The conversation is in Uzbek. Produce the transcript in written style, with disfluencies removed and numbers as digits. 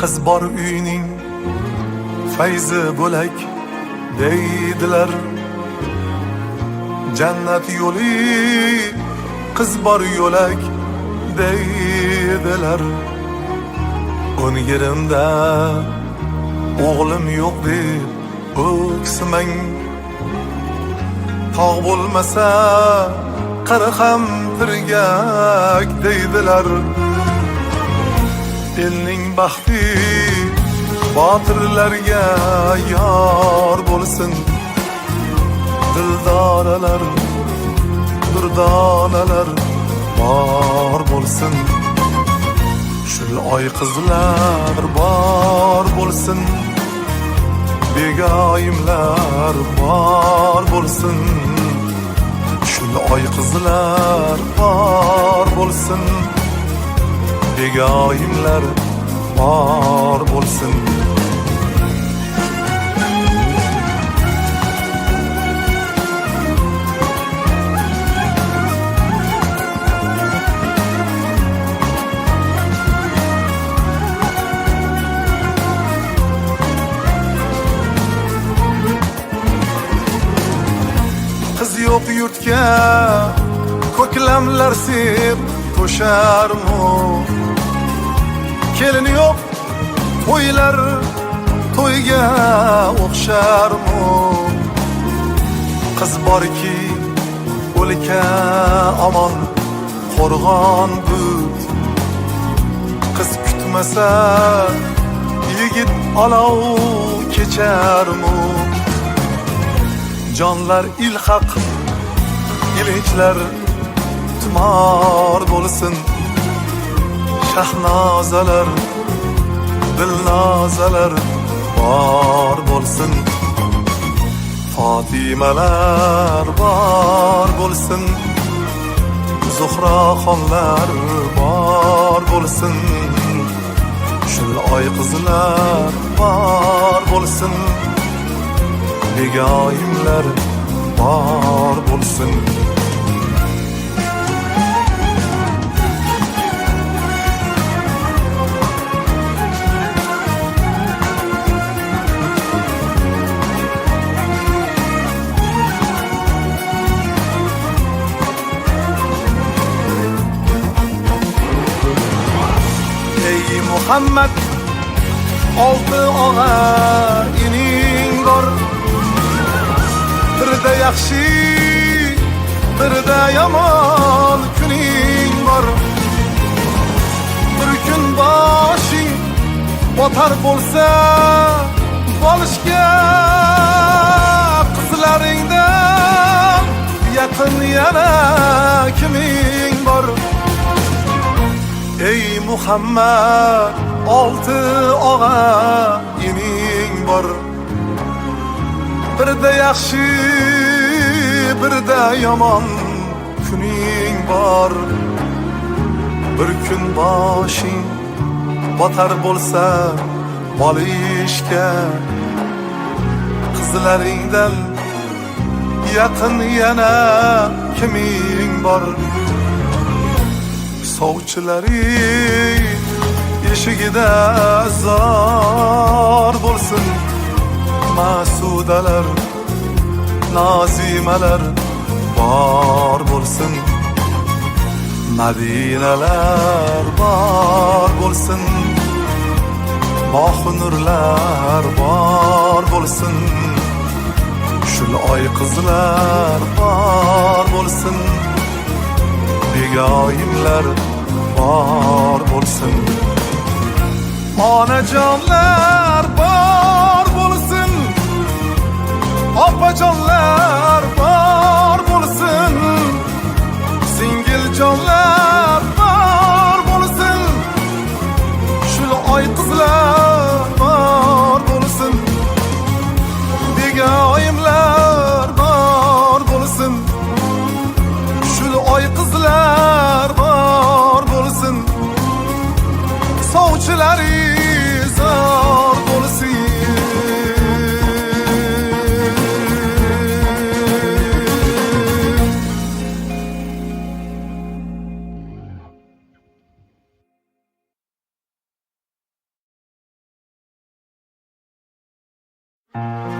qiz bor uyning fayzi bo'lak deydilar. Jannat yo'li qiz bor yo'lak deydilar. 10 yerimda o'g'lim yo'q deb o'ksimang. Tog' bo'lmasa qari ham tirgak deydilar. Elning baxti botirlarga yor bo'lsin. Dildoralar, durdonalar bor bo'lsin. Shul oy qizlar bor bo'lsin. Begoyimlar bor bo'lsin. Shul oy qizlar bor bo'lsin. Begoyimlar bor bo'lsin. Qiz yo'q yurtga ko'klamlar sep to'sharmu. Kelin yo'q to'ylar to'yga o'xsharmu. Qiz borki o'lka omon qo'rg'on but. Qiz kutmasa yigit olov kecharmu. Jonlar ilhaq ilinchlar tumor bo'lsin. Shahnozalar dilnozalar bor bo'lsin. Fotimalar bor bo'lsin. Zuhroxonlar bor bo'lsin. Shul oy qizlar bor bo'lsin. Begoyimlar bor bo'lsin. Ey Muhammad, olti og'a ining bor. Birda yaxshi, birda yomon kuning bor. Bir kun boshing botar bo'lsa, bolishga qizlaringdan yaqin yana kiming bor? Ey Muhammad, olti og'a ining bor. Birda yaxshi, birda yomon kuning bor. Bir kun boshing botar bo'lsa, bolishga qizlaringdan yaqin yana kiming bor? Sovchilaring eshigida zor bo'lsin. Masudalar, nozimalar bor bo'lsin. Madinalar bor bo'lsin. Mohunurlar bor bo'lsin. Shul oy qizlar bor bo'lsin. Begoyimlar bor bo'lsin. Onajonlar bor bo'lsin. Opajonlar bor bo'lsin. Singiljonlar bor bo'lsin. Shul oy qizlar bor bo'lsin. Begoyimlar bor bo'lsin. Shul oy qizlar bor bo'lsin. Sovchilaring zor bo'lsin. Bar